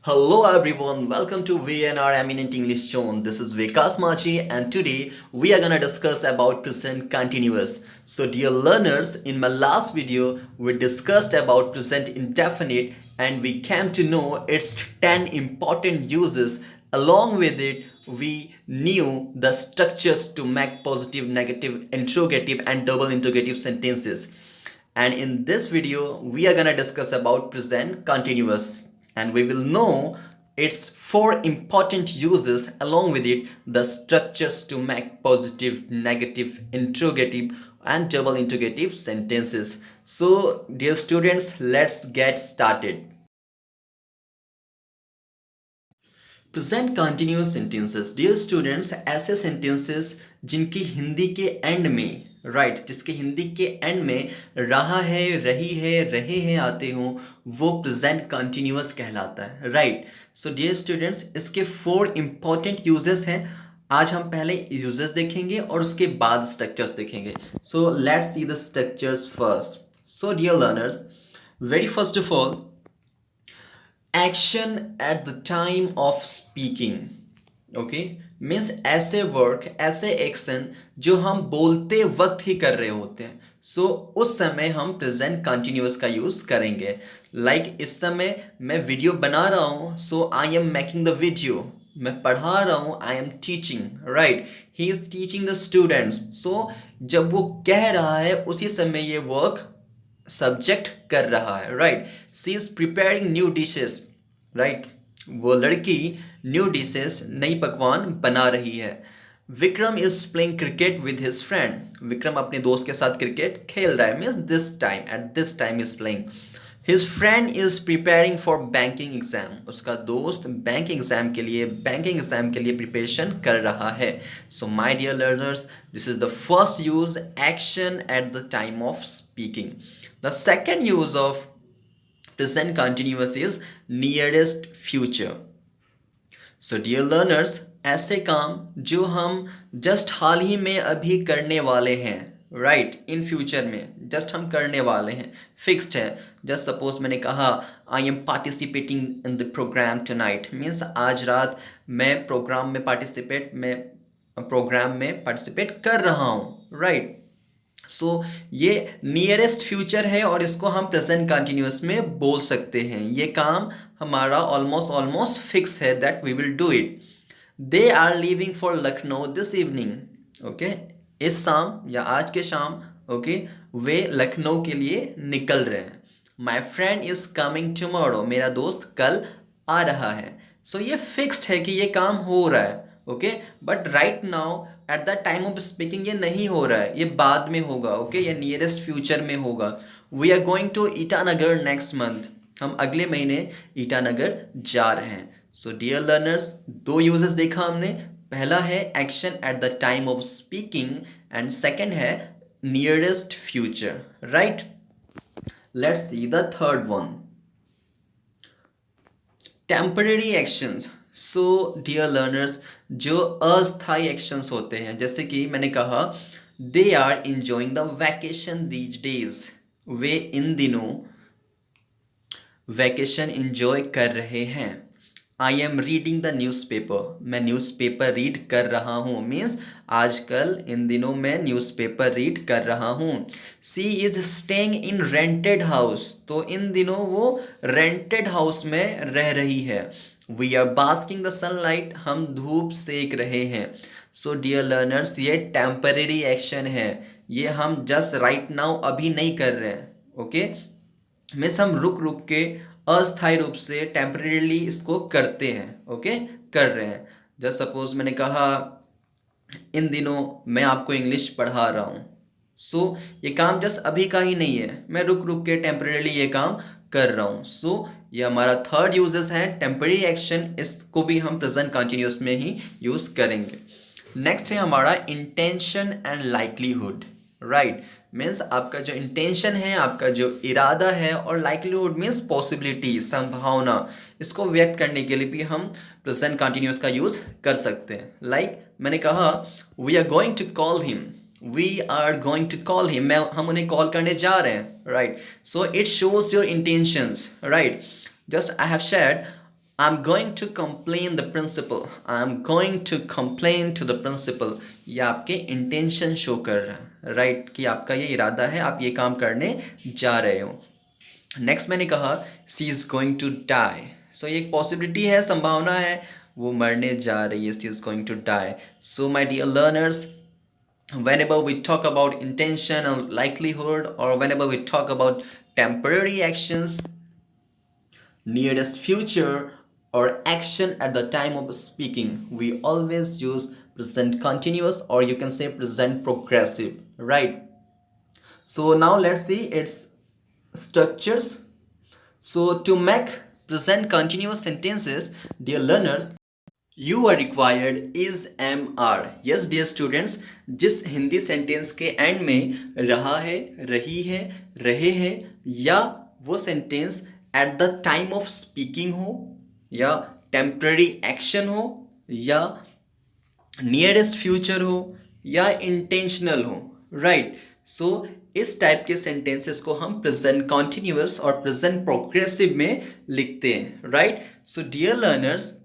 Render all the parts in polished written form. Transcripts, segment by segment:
Hello everyone, welcome to VNR Eminent English Zone. This is Vikas Machi and today we are gonna discuss about present continuous. So dear learners, in my last video we discussed about present indefinite and we came to know its 10 important uses. Along with it, we knew the structures to make positive, negative, interrogative and double interrogative sentences. And in this video we are gonna discuss about present continuous and we will know its four important uses, along with it the structures to make positive, negative, interrogative and double interrogative sentences. So dear students, let's get started. Present continuous sentences dear students, ऐसे sentences जिनकी हिंदी के and में जिसके हिंदी के and में रहा है, रही है, रहे हैं आते हों, वो प्रेजेंट कंटिन्यूस कहलाता है. सो डियर स्टूडेंट्स, इसके 4 इंपॉर्टेंट यूजेस हैं. आज हम पहले यूजेस देखेंगे और उसके बाद स्ट्रक्चर्स देखेंगे. So let's see the structures first. So dear learners, very first of all, action at the time of speaking. Okay, means ऐसे वर्क, ऐसे एक्शन जो हम बोलते वक्त ही कर रहे होते हैं. सो उस समय हम प्रेजेंट कंटिन्यूअस का यूज करेंगे. लाइक इस समय मैं वीडियो बना रहा हूं, so I am making the video. मैं पढ़ा रहा हूं, I am teaching. He is teaching the students. So जब वो कह रहा है उसी समय ये वर्क सब्जेक्ट कर रहा है. सी इज प्रिपेयरिंग न्यू डिशेस. वो लड़की न्यू डिशेस, नई पकवान बना रही है. Vikram is playing cricket with his friend. Vikram अपने दोस्त के साथ क्रिकेट खेल रहा है. Means this time is playing. His friend is preparing for banking exam. उसका दोस्त बैंकिंग एग्जाम के लिए प्रिपरेशन कर रहा है. So my dear learners, this is the first use, action at the time of speaking. The second use of present continuous is nearest future. So dear learners, ऐसे काम जो हम जस्ट हाल ही में अभी करने वाले हैं, इन फ्यूचर में जस्ट हम करने वाले हैं, फिक्स्ड है. जस्ट सपोज मैंने कहा I am participating in the programme tonight. Means आज रात मैं प्रोग्राम में पार्टिसिपेट कर रहा हूँ. सो ये नियरेस्ट फ्यूचर है और इसको हम प्रेजेंट कंटिन्यूअस में बोल सकते हैं. ये काम हमारा ऑलमोस्ट फिक्स है that we will do it. They are leaving for Lucknow this evening. Okay, इस शाम या आज के शाम, ओके, वे लखनऊ के लिए निकल रहे हैं. My friend is coming tomorrow. मेरा दोस्त कल आ रहा है. सो ये फिक्स्ड है कि ये काम हो रहा है. Okay, but right now at the time of speaking ये नहीं हो रहा है, ये बाद में होगा. ओके, ये नियरेस्ट फ्यूचर में होगा. We are going to Itanagar next month. हम अगले महीने ईटानगर जा रहे हैं. सो डियर लर्नर्स, 2 यूजेस देखा हमने. पहला है action at the time of speaking and second है nearest future. Let's see the third one, temporary actions. So dear learners, जो अस्थायी एक्शंस होते हैं, जैसे कि मैंने कहा they are enjoying the vacation these days. वे इन दिनों वैकेशन इंजॉय कर रहे हैं. I am reading the newspaper. मैं न्यूज़पेपर रीड कर रहा हूँ. मीन्स आजकल इन दिनों मैं न्यूज़पेपर रीड कर रहा हूँ. She is staying in rented house. तो इन दिनों वो रेंटेड हाउस में रह रही है. We are basking the sunlight. हम धूप सेक रहे हैं. सो डियर लर्नर्स, ये टेम्पररी एक्शन है. ये हम जस्ट राइट नाउ अभी नहीं कर रहे हैं. ओके, मीन्स हम रुक के अस्थायी रूप से टेम्परेरीली इसको करते हैं. ओके, कर रहे हैं. जस्ट सपोज मैंने कहा इन दिनों मैं आपको इंग्लिश पढ़ा रहा हूँ. सो ये काम जस्ट अभी का ही नहीं है, मैं रुक के टेम्परेरीली ये काम कर रहा हूँ. सो ये हमारा थर्ड यूजेस है, टेम्पररी एक्शन. इसको भी हम प्रेजेंट कंटिन्यूअस में ही यूज करेंगे. नेक्स्ट है हमारा इंटेंशन एंड लाइकलीहुड. मीन्स आपका जो इंटेंशन है, आपका जो इरादा है, और लाइकलीहुड मीन्स पॉसिबिलिटी, संभावना. इसको व्यक्त करने के लिए भी हम प्रेजेंट कंटिन्यूअस का यूज कर सकते हैं. मैंने कहा we are going to call him. हम उन्हें कॉल करने जा रहे हैं. So it shows your intentions. Just I have shared I'm going to complain the principal. I'm going to complain to the principal. ये आपके इंटेंशन शो कर रहा है, राइट, कि आपका ये इरादा है, आप ये काम करने जा रहे हो. नेक्स्ट मैंने कहा सी इज़ गोइंग टू डाई. सो ये एक पॉसिबिलिटी है, संभावना है, वो मरने जा रही है. She is going to die. So my dear learners, whenever we talk about intention and likelihood, or whenever we talk about temporary actions, nearest future, or action at the time of speaking, we always use present continuous, or you can say present progressive, right? So now let's see its structures. So to make present continuous sentences, dear learners, you are required is am are. Yes dear students, जिस Hindi sentence के and में रहा है, रही है, रहे हैं, या वो sentence eight the time of speaking हो, या टेम्पररी एक्शन हो, या नियरेस्ट फ्यूचर हो, या इंटेंशनल हो, राइट. सो इस टाइप के सेंटेंसेस को हम प्रेजेंट कॉन्टिन्यूअस और प्रेजेंट प्रोग्रेसिव में लिखते हैं, राइट. सो डियर लर्नर्स,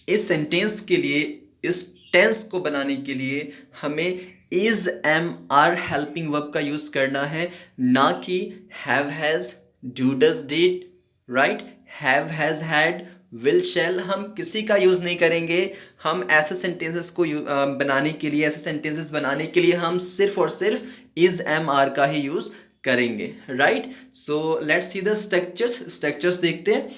इस सेंटेंस के लिए, इस टेंस को बनाने के लिए हमें is am are helping verb का यूज करना है, ना कि have has, do does did, right. Have has had, will shall, हम किसी का यूज नहीं करेंगे. हम ऐसे सेंटेंसेस को बनाने के लिए, ऐसे सेंटेंसेस बनाने के लिए हम सिर्फ और सिर्फ इज एम आर का ही यूज करेंगे, right. So let's see the structures देखते हैं.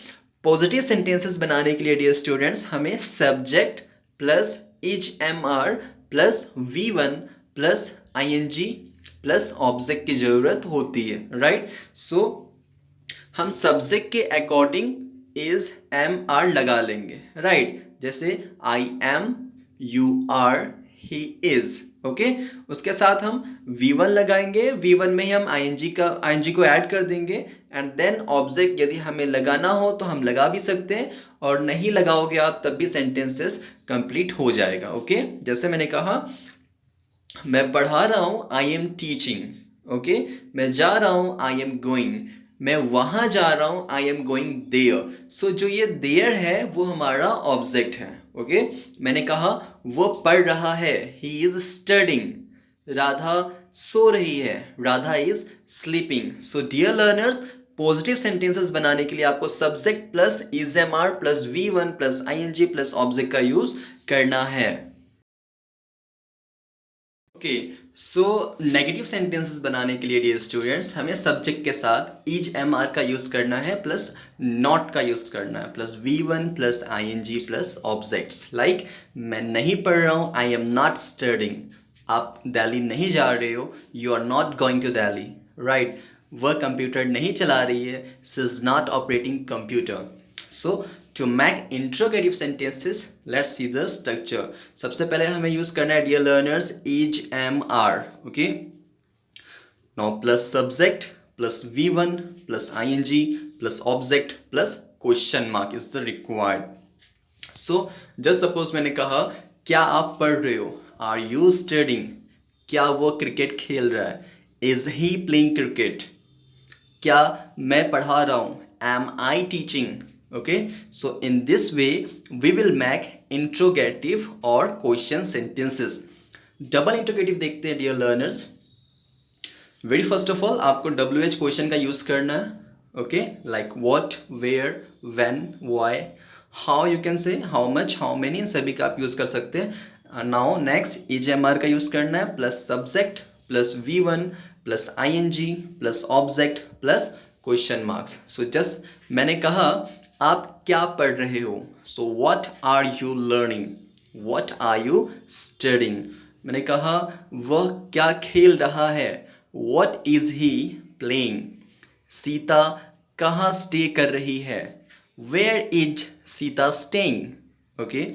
पॉजिटिव सेंटेंसेस बनाने के लिए डियर स्टूडेंट्स हमें subject plus is am are plus V1 plus ING plus object की जरूरत होती है, राइट. सो हम सब्जेक्ट के अकॉर्डिंग इज एम आर लगा लेंगे, राइट. जैसे I am, you are, he is, okay. उसके साथ हम V1 लगाएंगे, V1 में ही हम ING को ऐड कर देंगे, एंड देन ऑब्जेक्ट यदि हमें लगाना हो तो हम लगा भी सकते हैं, और नहीं लगाओगे आप तब भी सेंटेंसेस कंप्लीट हो जाएगा, ओके. जैसे मैंने कहा, मैं पढ़ा रहा हूँ, आई एम टीचिंग, ओके. मैं जा रहा हूँ, आई एम गोइंग. मैं वहाँ जा रहा हूँ, आई एम गोइंग देयर. सो जो ये देयर है वो हमारा ऑब्जेक्ट है, ओके. मैंने कहा वो पढ़ रहा है, ही इज स्टडिंग. राधा सो रही है, Radha is sleeping. So dear learners, positive sentences बनाने के लिए आपको subject plus is am are plus V1 plus ING plus object का यूज करना है, ओके. सो नेगेटिव सेंटेंसेस बनाने के लिए डियर स्टूडेंट्स हमें सब्जेक्ट के साथ इज एम आर का यूज करना है, प्लस नॉट का यूज करना है, plus V1 plus ING plus objects. Like मैं नहीं पढ़ रहा हूँ, आई एम नॉट स्टडिंग. आप दिल्ली नहीं जा रहे हो, you are not going to Delhi, right. वह कंप्यूटर नहीं चला रही है, she is not operating computer. So to make interrogative sentences, let's see the structure. सबसे पहले हमें यूज करना है dear learners is am are, okay. Now plus subject plus V1 plus ING plus object plus question mark is the required. So just suppose मैंने कहा क्या आप पढ़ रहे हो, आर यू स्टडिंग. क्या वो क्रिकेट खेल रहा है, इज ही प्लेइंग क्रिकेट. क्या मैं पढ़ा रहा हूँ, am I teaching. Okay, so in this way we will make interrogative or question sentences. Double interrogative देखते हैं dear learners. Very first of all आपको WH question का use करना है, okay, like what, where, when, why, how, you can say how much, how many, सभी का आप use कर सकते हैं. Now next is MR का use करना है, plus subject plus V1 plus ING plus object plus question marks. So just मैंने कहा आप क्या पढ़ रहे हो, so what are you learning, what are you studying. मैंने कहा वह क्या खेल रहा है, what is he playing. Sita कहाँ स्टे कर रही है, where is Sita staying, okay.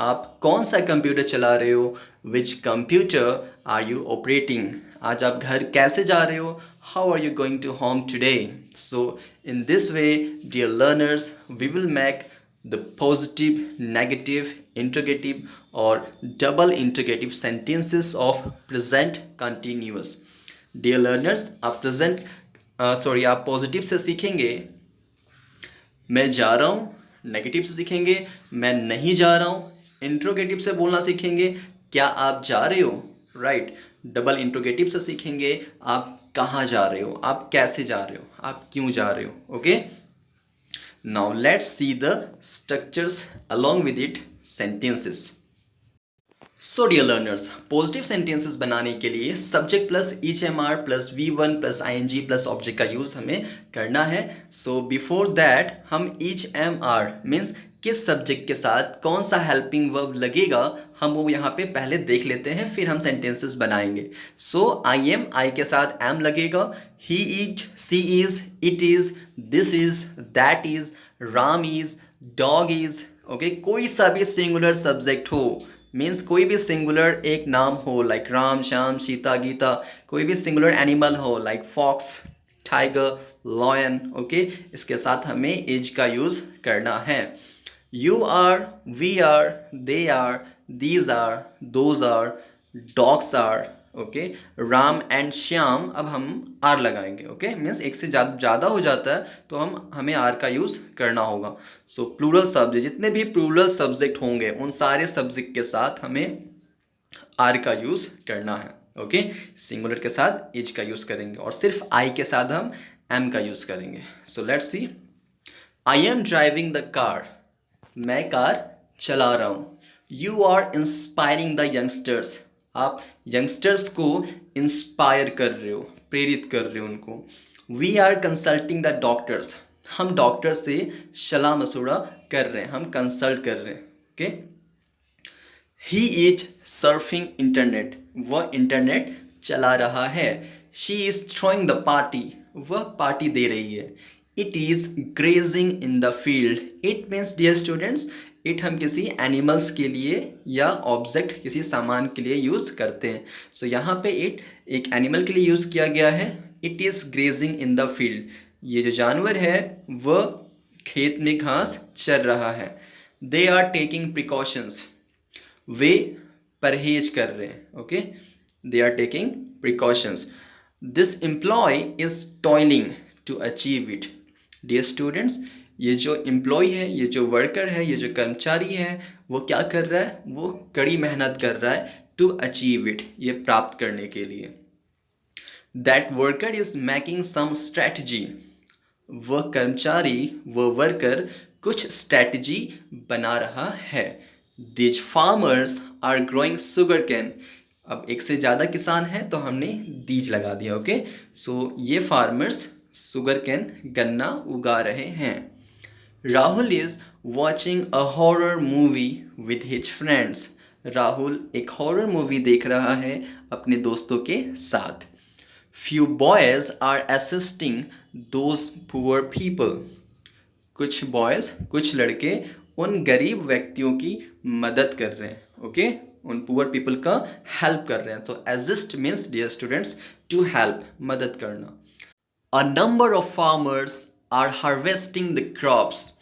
आप कौन सा कंप्यूटर चला रहे हो, which computer are you operating. आज आप घर कैसे जा रहे हो, how are you going to home today. So in this way dear learners we will make the positive, negative, interrogative or double interrogative sentences of present continuous. dear learners आप positive से सीखेंगे मैं जा रहा हूँ, नेगेटिव से सीखेंगे मैं नहीं जा रहा हूँ, इंट्रोगेटिव से बोलना सीखेंगे क्या आप जा रहे हो, राइट। डबल इंट्रोगेटिव से सीखेंगे आप कहाँ जा रहे हो, आप कैसे जा रहे हो, आप क्यों जा रहे हो, okay. Now let's see the structures along with it sentences. So dear learners, positive sentences बनाने के लिए subject plus is am are plus V1 plus ING plus object का यूज़ हमें करना है। सो बिफोर दैट हम ईच एम आर मीन्स किस subject के साथ कौन सा हेल्पिंग वर्ब लगेगा हम वो यहाँ पे पहले देख लेते हैं, फिर हम सेंटेंसेस बनाएंगे। सो आई एम, आई के साथ एम लगेगा, he is, she is, it is, this is, that is, Ram is, dog is, okay. कोई सा भी सिंगुलर सब्जेक्ट हो मीन्स कोई भी सिंगुलर एक नाम हो लाइक राम, श्याम, सीता, गीता, कोई भी सिंगुलर एनिमल हो like fox, tiger, lion, okay. इसके साथ हमें इज का यूज़ करना है। You are, we are, they are, these are, those are, dogs are, okay. Ram and Shyam, अब हम आर लगाएंगे, ओके। मीन्स एक से ज़्यादा हो जाता है तो हमें आर का यूज़ करना होगा। सो प्लूरल सब्जेक्ट, जितने भी प्लूरल सब्जेक्ट होंगे उन सारे सब्जेक्ट के साथ हमें आर का यूज़ करना है, ओके। सिंगुलर के साथ इज का यूज़ करेंगे और सिर्फ आई के साथ हम एम का यूज़ करेंगे। So let's see, I am driving the car, मैं कार चला रहा हूँ। You are inspiring the youngsters, आप यंगस्टर्स को इंस्पायर कर रहे हो, प्रेरित कर रहे हो उनको। We are consulting the doctors, हम डॉक्टर से सलाह मशवरा कर रहे हैं, हम कंसल्ट कर रहे हैं, ओके। ही इज सर्फिंग इंटरनेट, वह इंटरनेट चला रहा है। She is throwing the party, वह पार्टी दे रही है। It is grazing in the field, it means dear students, it हम किसी एनिमल्स के लिए या ऑब्जेक्ट किसी सामान के लिए यूज़ करते हैं। सो यहाँ पे इट एक एनिमल के लिए यूज़ किया गया है। It is grazing in the field, ये जो जानवर है वह खेत में घास चर रहा है। दे आर टेकिंग प्रिकॉशंस, वे परहेज कर रहे हैं, okay. They are taking precautions. This employ is toiling to achieve it. Dear students, ये जो एम्प्लॉय है, ये जो वर्कर है, ये जो कर्मचारी है, वो क्या कर रहा है, वो कड़ी मेहनत कर रहा है टू अचीव इट, ये प्राप्त करने के लिए। That worker is making some strategy, वह कर्मचारी, वह वर्कर कुछ स्ट्रैटेजी बना रहा है। These farmers are growing sugarcane, अब एक से ज़्यादा किसान हैं तो हमने दीज लगा दिया, ओके। सो ये फार्मर्स शुगर कैन, गन्ना उगा रहे हैं। Rahul is watching a horror movie with his friends, Rahul एक हॉरर मूवी देख रहा है अपने दोस्तों के साथ। Few boys are assisting those poor people, कुछ बॉयज़, कुछ लड़के उन गरीब व्यक्तियों की मदद कर रहे हैं, ओके। उन पुअर पीपल का हेल्प कर रहे हैं। So assist means dear students to help, मदद करना। A number of farmers are harvesting the crops,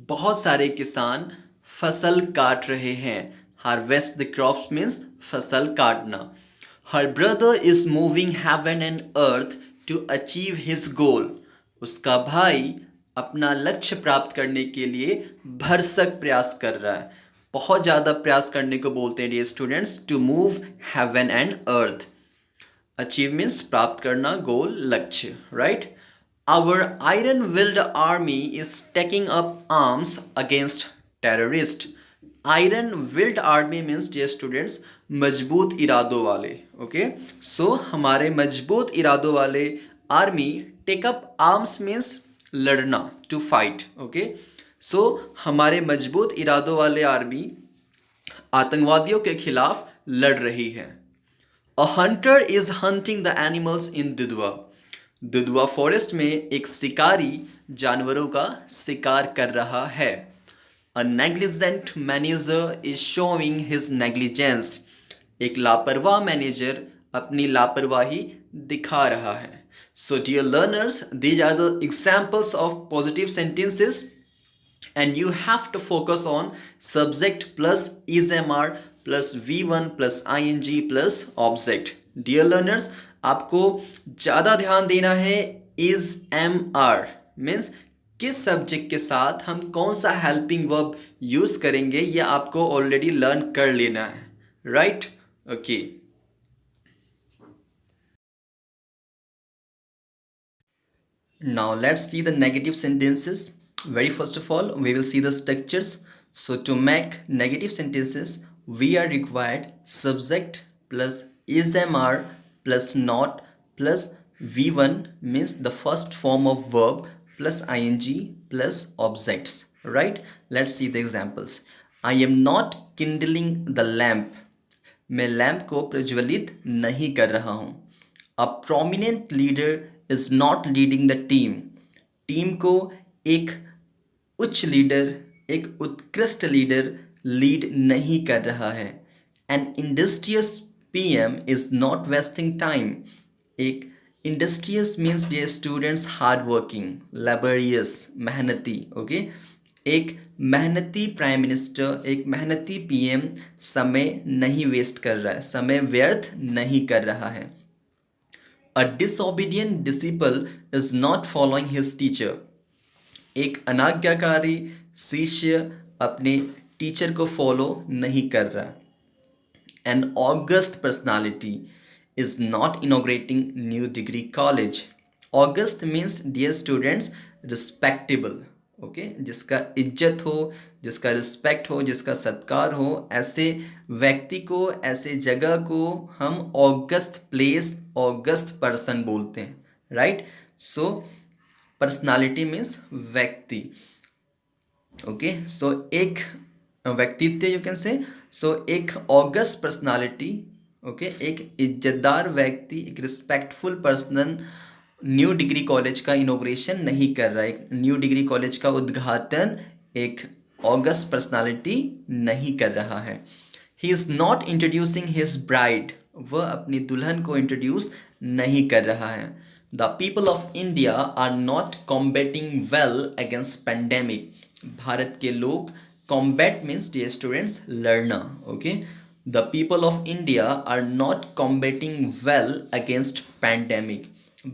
बहुत सारे किसान फसल काट रहे हैं। हार्वेस्ट द क्रॉप्स मीन्स फसल काटना। Her brother is moving heaven and earth to achieve his goal, उसका भाई अपना लक्ष्य प्राप्त करने के लिए भरसक प्रयास कर रहा है। बहुत ज़्यादा प्रयास करने को बोलते हैं dear students, to move heaven and earth. Achieve means प्राप्त करना, गोल, लक्ष्य, right. Our iron willed army is taking up arms against terrorist. Iron willed army means dear students मजबूत इरादों वाले, ओके। सो हमारे मजबूत इरादों वाले army, take up arms means लड़ना, टू फाइट, ओके। सो हमारे मजबूत इरादों वाले आर्मी आतंकवादियों के खिलाफ लड़ रही है। A hunter is hunting the animals in Dudhwa, Dudhwa forest में एक शिकारी जानवरों का शिकार कर रहा है। A negligent manager is showing his negligence, एक लापरवाह मैनेजर अपनी लापरवाही दिखा रहा है। So dear learners, these are the examples of positive sentences and you have to focus on subject plus is MR plus V1 plus ING plus object. Dear learners, आपको ज़्यादा ध्यान देना है is MR means किस subject के साथ हम कौन सा हेल्पिंग वर्ब यूज करेंगे ये आपको ऑलरेडी लर्न कर लेना है, right? Okay, now let's see the negative sentences. Very first of all, we will see the structures. So to make negative sentences, we are required subject plus is/am/are plus not plus v1 means the first form of verb plus ing plus objects, right? Let's see the examples. I am not kindling the lamp. मैं lamp को प्रज्वलित नहीं कर रहा हूँ. A prominent leader is not leading the team. Team को एक उच्च लीडर, एक उत्कृष्ट लीडर लीड नहीं कर रहा है. An industrious PM is not wasting time. एक industrious means dear students hard working, laborious, मेहनती. ओके, एक मेहनती प्राइम मिनिस्टर, एक मेहनती पीएम समय नहीं वेस्ट कर रहा है, समय व्यर्थ नहीं कर रहा है. A disobedient disciple is not following his teacher. एक अनाज्ञाकारी शिष्य अपने टीचर को फॉलो नहीं कर रहा. An august personality is not inaugurating new degree college. August means dear students respectable. Okay, जिसका इज्जत हो, जिसका रिस्पेक्ट हो, जिसका सत्कार हो, ऐसे व्यक्ति को, ऐसे जगह को हम ऑगस्ट प्लेस, ऑगस्ट पर्सन बोलते हैं, राइट? सो पर्सनालिटी मीन्स व्यक्ति. ओके, सो एक व्यक्तित्व यू कैन से. सो एक ऑगस्ट पर्सनालिटी, ओके, एक इज्जतदार व्यक्ति, एक respectful person new degree college का इनोग्रेशन नहीं कर रहा है, एक न्यू डिग्री कॉलेज का उद्घाटन एक ऑगस्ट पर्सनालिटी नहीं कर रहा है. He is not introducing his bride. वह अपनी दुल्हन को इंट्रोड्यूस नहीं कर रहा है. The people of India are not combating well against pandemic. Bharat के लोग, कॉम्बैट मीन्स डियर स्टूडेंट्स लड़ना. Okay, The people of India are not combating well against pandemic.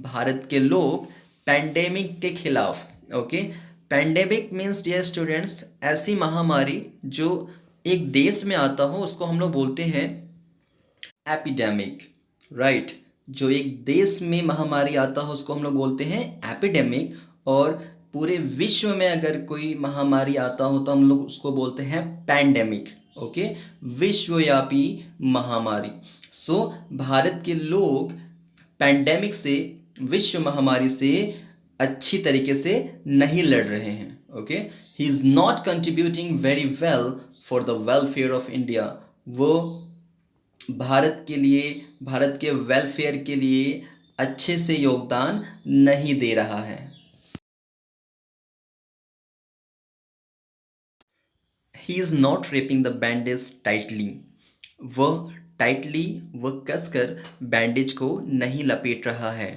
Bharat के लोग पैंडेमिक के खिलाफ. Okay, pandemic means dear students ऐसी महामारी जो एक देश में आता हो उसको हम लोग बोलते हैं एपिडेमिक, राइट? जो एक देश में महामारी आता हो उसको हम लोग बोलते हैं एपिडेमिक. और पूरे विश्व में अगर कोई महामारी आता हो तो हम लोग उसको बोलते हैं पैंडेमिक. ओके, विश्वव्यापी महामारी. सो भारत के लोग पैंडेमिक से, विश्व महामारी से अच्छी तरीके से नहीं लड़ रहे हैं. ओके, ही is not contributing very well for the welfare of India. वो भारत के लिए, भारत के वेलफेयर के लिए अच्छे से योगदान नहीं दे रहा है. He is not wrapping the bandage tightly. वह टाइटली, वह कसकर बैंडेज को नहीं लपेट रहा है.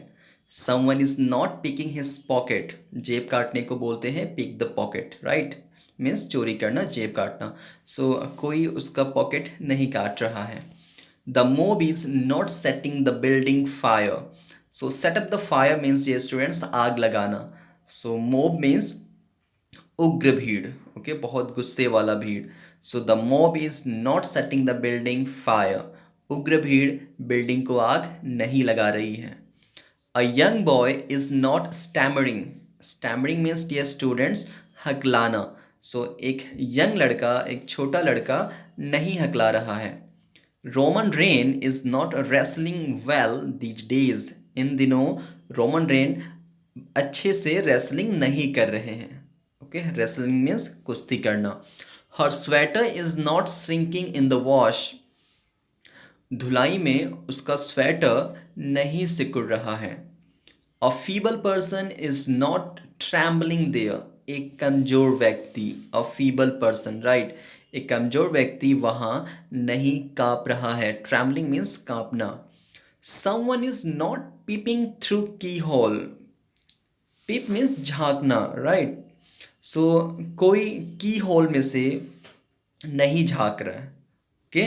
Someone is not picking his pocket. जेब काटने को बोलते हैं pick the pocket, right? Means चोरी करना, जेब काटना. सो कोई उसका पॉकेट नहीं काट रहा है. The mob is not setting the building fire. So set up the fire means dear students आग लगाना. So mob means उग्र भीड़. ओके, बहुत गुस्से वाला भीड़. So the mob is not setting the building fire. उग्र भीड़ बिल्डिंग को आग नहीं लगा रही है. A young boy is not stammering. Stammering means dear students हकलाना. सो एक यंग लड़का, एक छोटा लड़का नहीं हकला रहा है. Roman Reigns is not wrestling well these days. इन दिनों रोमन रेन अच्छे से रेसलिंग नहीं कर रहे हैं. ओके, रेसलिंग मीन्स कुश्ती करना. Her sweater is not shrinking in the wash. धुलाई में उसका स्वेटर नहीं सिकुड़ रहा है. A feeble person is not trembling there. एक कमजोर व्यक्ति, अ फीबल पर्सन, राइट? एक कमजोर व्यक्ति वहाँ नहीं काँप रहा है. ट्रैम्बलिंग मीन्स काँपना. Someone is not peeping through key hole. Peep means झांकना, राइट? सो कोई की होल में से नहीं झांक रहा है. ओके,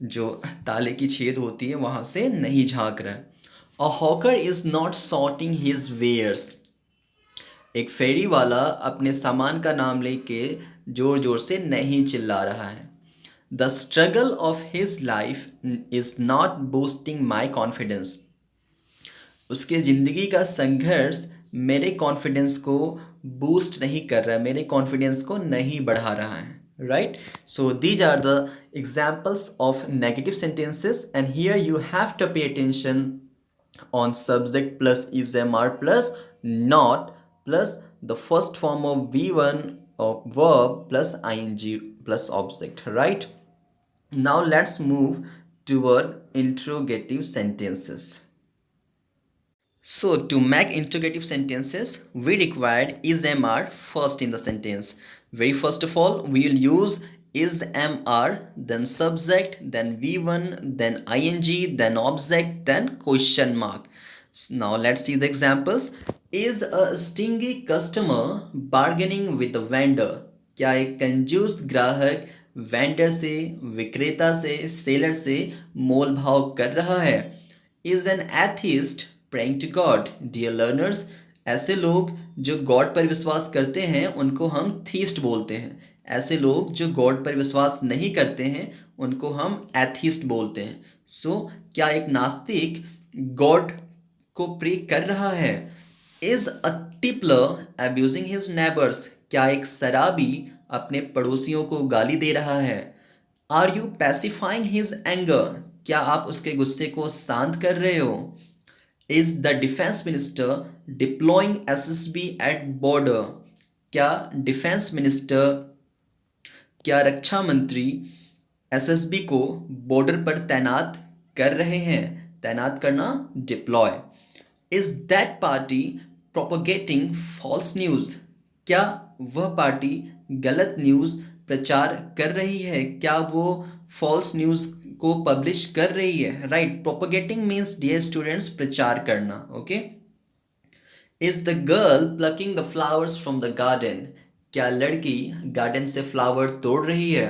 जो ताले की छेद होती है वहाँ से नहीं झांक रहा है. A hawker is not sorting his wares. एक फेरी वाला अपने सामान का नाम लेके जोर जोर से नहीं चिल्ला रहा है। The struggle of his life is not boosting my confidence. उसके ज़िंदगी का संघर्ष मेरे कॉन्फिडेंस को बूस्ट नहीं कर रहा है, मेरे कॉन्फिडेंस को नहीं बढ़ा रहा है। Right, so these are the examples of negative sentences and here you have to pay attention on subject plus is mr plus not plus the first form of v1 of verb plus ing plus object. Right, now let's move toward interrogative sentences. So to make interrogative sentences, we required is mr first in the sentence. Very first of all, we will use is mr, then subject, then v1, then ing, then object, then question mark. So now let's see the examples. Is a stingy customer bargaining with the vendor? क्या एक कंजूस ग्राहक vendor से, विक्रेता से, seller से मोल भाव कर रहा है? Is an atheist praying to God? Dear learners, ऐसे लोग जो गॉड पर विश्वास करते हैं उनको हम थीस्ट बोलते हैं। ऐसे लोग जो गॉड पर विश्वास नहीं करते हैं उनको हम एथीस्ट बोलते हैं। सो क्या एक नास्तिक गॉड को प्रे कर रहा है? Is a tippler abusing his neighbours? क्या एक शराबी अपने पड़ोसियों को गाली दे रहा है? Are you pacifying his anger? क्या आप उसके गुस्से को शांत कर रहे हो? Is the defence minister deploying SSB at border? क्या डिफेंस मिनिस्टर, क्या रक्षा मंत्री एसएसबी को बॉर्डर पर तैनात कर रहे हैं? तैनात करना deploy. Is that party propagating false news? क्या वह पार्टी गलत न्यूज़ प्रचार कर रही है? क्या वो फॉल्स न्यूज़ को पब्लिश कर रही है? Right, propagating means dear students प्रचार करना। Okay, is the girl plucking the flowers from the garden? क्या लड़की गार्डन से फ्लावर तोड़ रही है?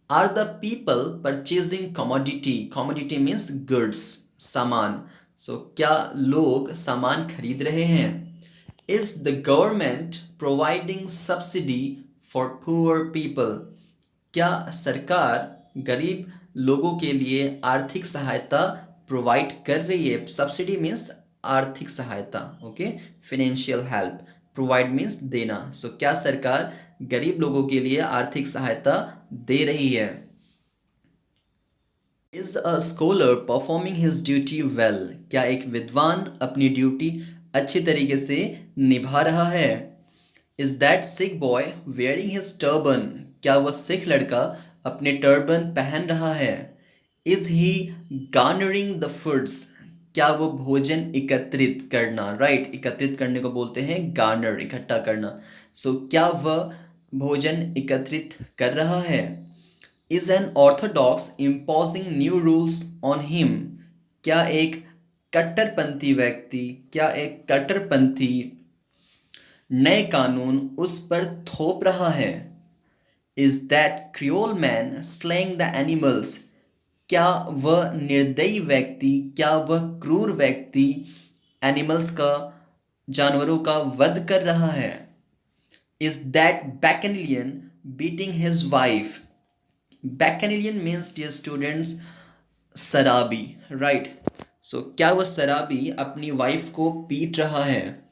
Are the people purchasing commodity? Commodity means goods, सामान। सो क्या लोग सामान खरीद रहे हैं? Is the government providing subsidy for poor people? क्या सरकार गरीब लोगों के लिए आर्थिक सहायता प्रोवाइड कर रही है? सब्सिडी मीन्स आर्थिक सहायता। Okay, financial help, provide means देना। सो क्या सरकार गरीब लोगों के लिए आर्थिक सहायता दे रही है? Is a scholar performing his duty well? क्या एक विद्वान अपनी ड्यूटी अच्छी तरीके से निभा रहा है? Is that Sikh boy wearing his turban? क्या वह सिख लड़का अपने टर्बन पहन रहा है? Is he garnering the foods? क्या वो भोजन एकत्रित करना? राइट, एकत्रित करने को बोलते हैं गार्नर, इकट्ठा करना। सो क्या वह भोजन एकत्रित कर रहा है? Is an Orthodox imposing new rules on him? क्या एक कट्टरपंथी व्यक्ति, क्या एक कट्टरपंथी नए कानून उस पर थोप रहा है? Is that creole man slaying the animals? क्या वह निर्दयी व्यक्ति, क्या वह क्रूर व्यक्ति एनिमल्स का, जानवरों का वध कर रहा है? Is that bacchanalian beating his wife? Bacchanalian means dear students शराबी। राइट, सो क्या वह शराबी अपनी वाइफ को पीट रहा है?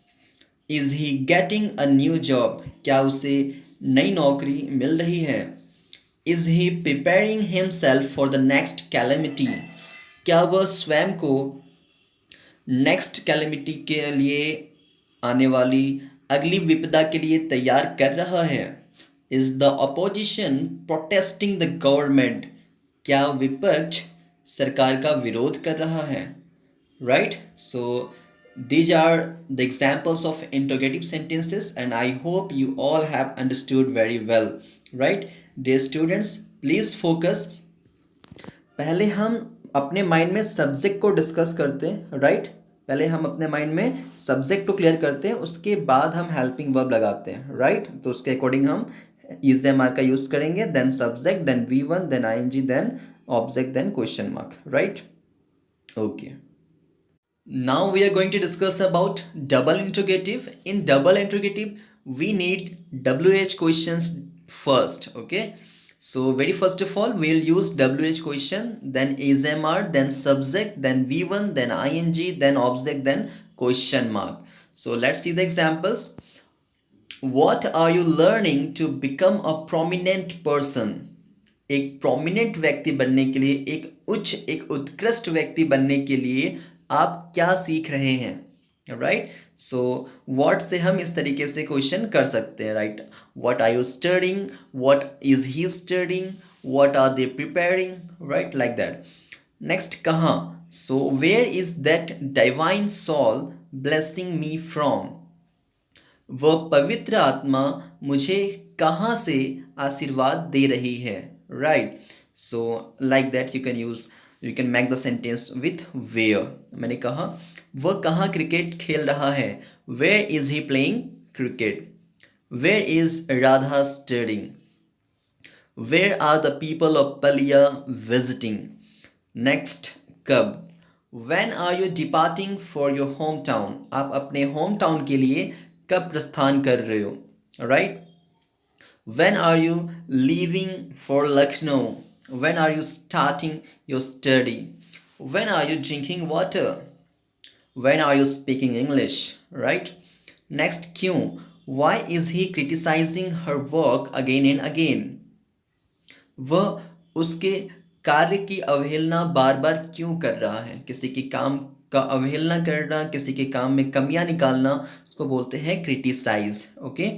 Is he getting a new job? क्या उसे नई नौकरी मिल रही है? Is he preparing himself for the next calamity? क्या वह स्वयं को नेक्स्ट कैलेमिटी के लिए, आने वाली अगली विपदा के लिए तैयार कर रहा है? Is the opposition protesting the government? क्या विपक्ष सरकार का विरोध कर रहा है? Right, so these are the examples of interrogative sentences and I hope you all have understood very well. Right, dear students, please focus. पहले हम अपने माइंड में सब्जेक्ट को डिस्कस करते हैं। राइट, पहले हम अपने माइंड में सब्जेक्ट को क्लियर करते हैं, उसके बाद हम हेल्पिंग वर्ब लगाते हैं। राइट, तो उसके अकॉर्डिंग हम इज एम आर का यूज करेंगे, then subject, then V1, then ing, then object, then question mark. Right, okay. Now we are going to discuss about double interrogative. In double interrogative, we need WH questions first. Okay. So very first of all, we'll use WH question, then is MR, then subject, then V1, then ing, then object, then question mark. So let's see the examples. What are you learning to become a prominent person? एक prominent व्यक्ति बनने के लिए, एक उत्कृष्ट व्यक्ति बनने के लिए आप क्या सीख रहे हैं? राइट. सो व्हाट से हम इस तरीके से क्वेश्चन कर सकते हैं. Right. What are you studying, what is he studying, what are they preparing, right, like that. Next, कहाँ? So where is that divine soul blessing me from? वह पवित्र आत्मा मुझे कहाँ से आशीर्वाद दे रही है? Right. So like that you can make the sentence with where. मैंने कहा वह कहाँ क्रिकेट खेल रहा है? Where is he playing cricket? Where is Radha studying? Where are the people of Paliya visiting? Next, कब? When are you departing for your hometown? आप अपने होम टाउन के लिए कब प्रस्थान कर रहे हो? Right. When are you leaving for Lucknow? When are you starting your study? When are you drinking water? When are you speaking English? Right. Next, क्यों? Why is he criticizing her work again and again? वह उसके कार्य की अवहेलना बार बार क्यों कर रहा है? किसी के काम का अवहेलना करना, किसी के काम में कमियां निकालना, उसको बोलते हैं criticize. Okay.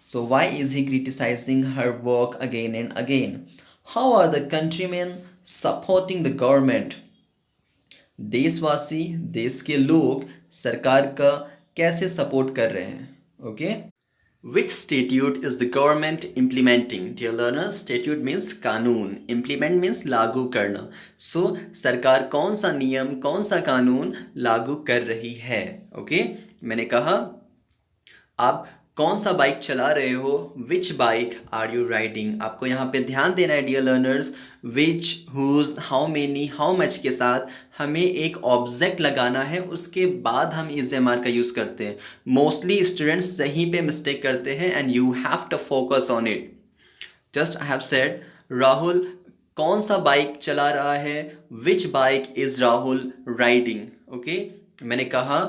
So why is he criticizing her work again and again? How are the countrymen supporting the government? देशवासी, देश के लोग सरकार का कैसे सपोर्ट कर रहे हैं? Okay. Which statute is the government implementing? Dear learners, statute means कानून, implement means लागू करना. So सरकार कौन सा नियम, कौन सा कानून लागू कर रही है? ओके. मैंने कहा आप कौन सा बाइक चला रहे हो? Which bike are you riding? आपको यहाँ पे ध्यान देना है dear learners. Which, whose, how many, how much के साथ हमें एक ऑब्जेक्ट लगाना है, उसके बाद हम इज एम आर का यूज़ करते हैं. मोस्टली स्टूडेंट्स यहीं पे मिस्टेक करते हैं and you have to focus on it. Just I have said Rahul कौन सा बाइक चला रहा है? Which bike is Rahul riding? Okay. मैंने कहा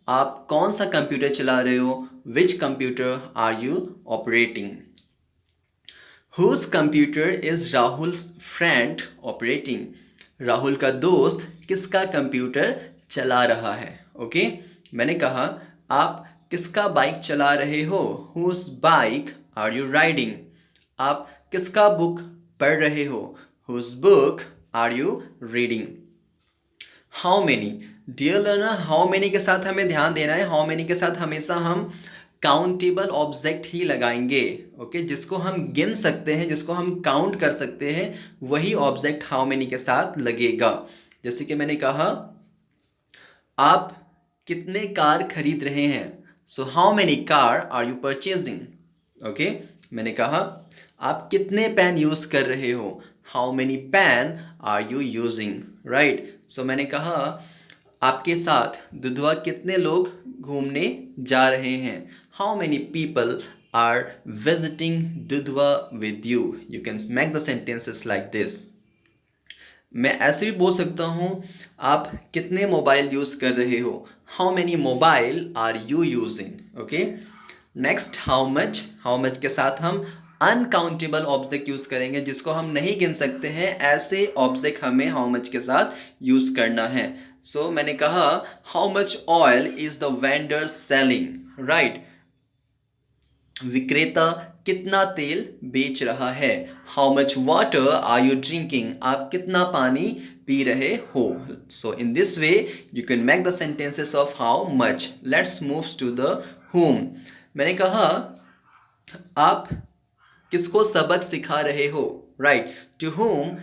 आप कौन सा कंप्यूटर चला रहे हो? Which computer are you operating? Whose computer is Rahul's friend operating? Rahul का दोस्त किसका कंप्यूटर चला रहा है? ओके. मैंने कहा आप किसका बाइक चला रहे हो? Whose bike are you riding? आप किसका बुक पढ़ रहे हो? Whose book are you reading? How many? Dear learner, how many के साथ हमें ध्यान देना है. हाउ मेनी के साथ हमेशा हम काउंटेबल ऑब्जेक्ट ही लगाएंगे. ओके. जिसको हम गिन सकते हैं, जिसको हम काउंट कर सकते हैं, वही ऑब्जेक्ट हाउ मेनी के साथ लगेगा. जैसे कि मैंने कहा आप कितने कार खरीद रहे हैं? So how many car are you purchasing? Okay. मैंने कहा आप कितने पेन यूज कर रहे हो? How many pen are you using? Right. So मैंने कहा आपके साथ दुधवा कितने लोग घूमने जा रहे हैं? How many people are visiting Dudhwa with you? You can make the sentences like this. मैं ऐसे भी बोल सकता हूँ आप कितने मोबाइल यूज़ कर रहे हो? How many mobile are you using? Okay. Next, how much. How much के साथ हम अनकाउंटेबल ऑब्जेक्ट यूज़ करेंगे, जिसको हम नहीं गिन सकते हैं. ऐसे ऑब्जेक्ट हमें हाउ मच के साथ यूज़ करना है. सो मैंने कहा how much oil is the vendor selling? Right. विक्रेता कितना तेल बेच रहा है? How much water are you drinking? आप कितना पानी पी रहे हो? So in this way you can make the sentences of how much. Let's move to the whom. मैंने कहा आप किसको सबक सिखा रहे हो? Right. To whom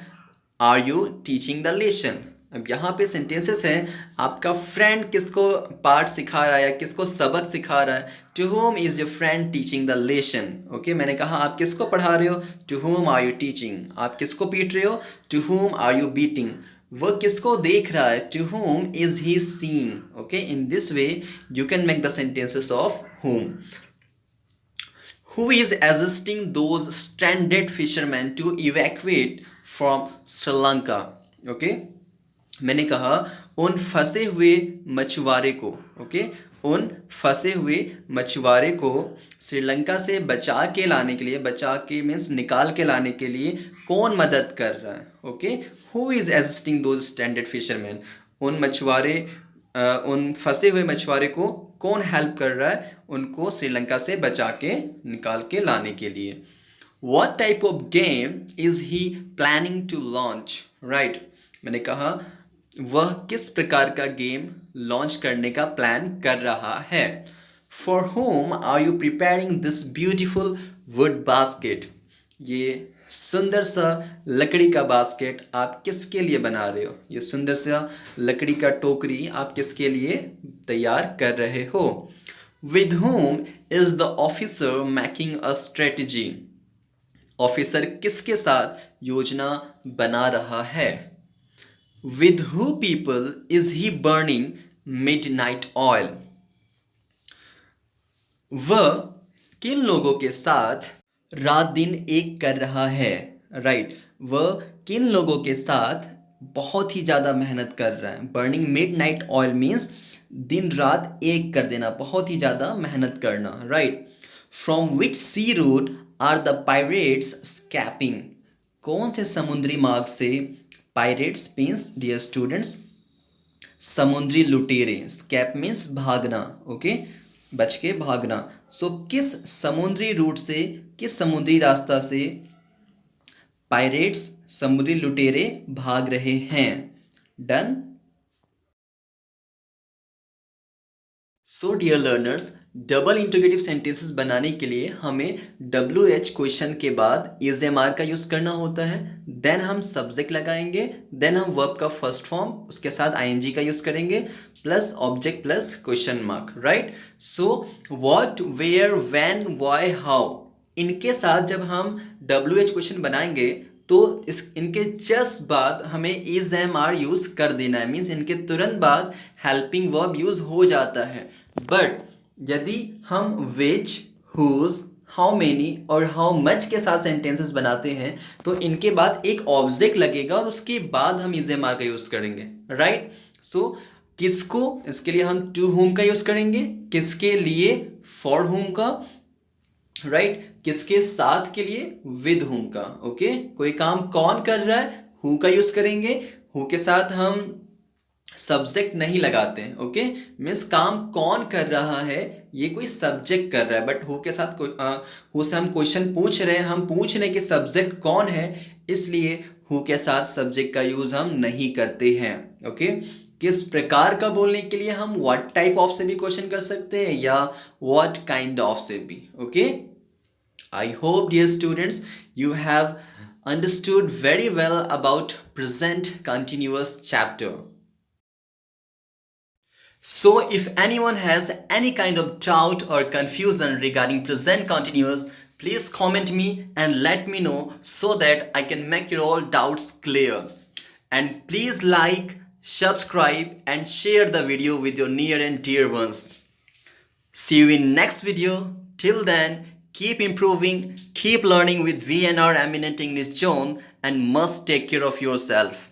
are you teaching the lesson? अब यहाँ पे सेंटेंसेस हैं. आपका फ्रेंड किसको पाठ सिखा रहा है, किसको सबक सिखा रहा है? To whom is your friend teaching the lesson? Okay. मैंने कहा आप किसको पढ़ा रहे हो? To whom are you teaching? आप किसको पीट रहे हो? To whom are you beating? वह किसको देख रहा है, to whom is he seeing. Okay, in this way you can make the sentences of whom. Who is assisting those stranded fishermen to evacuate from Sri Lanka. Okay, मैंने कहा उन फंसे हुए मछुआरे को, ओके, उन फंसे हुए मछुआरे को श्रीलंका से बचा के लाने के लिए, बचा के मीन्स निकाल के लाने के लिए कौन मदद कर रहा है. Okay, who is assisting those standard fisherman, उन मछुआरे उन फंसे हुए मछुआरे को कौन हेल्प कर रहा है उनको श्रीलंका से बचा के निकाल के लाने के लिए. What type of game is he planning to launch? Right, मैंने कहा वह किस प्रकार का गेम लॉन्च करने का प्लान कर रहा है. For whom are you preparing this beautiful wood basket? ये सुंदर सा लकड़ी का बास्केट आप किसके लिए बना रहे हो, ये सुंदर सा लकड़ी का टोकरी आप किसके लिए तैयार कर रहे हो. With whom is the officer making a strategy? Officer किसके साथ योजना बना रहा है. With who people is he burning midnight oil? वह किन लोगों के साथ रात दिन एक कर रहा है. राइट, वह किन लोगों के साथ बहुत ही ज़्यादा मेहनत कर रहा है. बर्निंग midnight oil मीन्स दिन रात एक कर देना, बहुत ही ज़्यादा मेहनत करना. Right, from which sea route are the pirates escaping? कौन से समुद्री मार्ग से पायरेट्स मीन्स डियर स्टूडेंट्स समुद्री लुटेरे, स्कैप मीन्स भागना. ओके, बच के भागना. सो किस समुद्री रूट से, किस समुद्री रास्ता से पायरेट्स समुद्री लुटेरे भाग रहे हैं. Done. So dear learners, double integrative sentences बनाने के लिए हमें WH क्वेश्चन के बाद इज एम आर का यूज़ करना होता है. देन हम सब्जेक्ट लगाएंगे, देन हम वर्ब का फर्स्ट फॉर्म उसके साथ ING का यूज़ करेंगे, plus object plus question mark. Right, so what, where, when, why, how, इनके साथ जब हम WH क्वेश्चन बनाएंगे तो इनके जस्ट बाद हमें इज एम आर यूज़ कर देना है. मीन्स इनके तुरंत बाद हेल्पिंग वर्ब यूज़ हो जाता है. बट यदि हम विच, हुज, हाउ मेनी और हाउ मच के साथ सेंटेंसेस बनाते हैं तो इनके बाद एक ऑब्जेक्ट लगेगा और उसके बाद हम इज एम आर का यूज़ करेंगे. राइट, सो किसको, इसके लिए हम टू हुम का यूज़ करेंगे, किसके लिए फॉर हुम का. राइट, किसके साथ के लिए विद हुम का. ओके, कोई काम कौन कर रहा है, हु का यूज़ करेंगे. हु के साथ हम सब्जेक्ट नहीं लगाते हैं. ओके, मीन्स काम कौन कर रहा है, ये कोई सब्जेक्ट कर रहा है. बट हु के साथ हु से हम क्वेश्चन पूछ रहे हैं, हम पूछ रहे हैं कि सब्जेक्ट कौन है, इसलिए हु के साथ सब्जेक्ट का यूज़ हम नहीं करते हैं. ओके, किस प्रकार का बोलने के लिए हम व्हाट टाइप ऑफ से भी क्वेश्चन कर सकते हैं या व्हाट काइंड ऑफ से भी. Okay, I hope dear students you have understood very well about present continuous chapter. So if anyone has any kind of doubt or confusion regarding present continuous, please comment me and let me know so that I can make your all doubts clear. And please like, subscribe and share the video with your near and dear ones. See you in next video. Till then, keep improving, keep learning with VNR Eminent English Zone and must take care of yourself.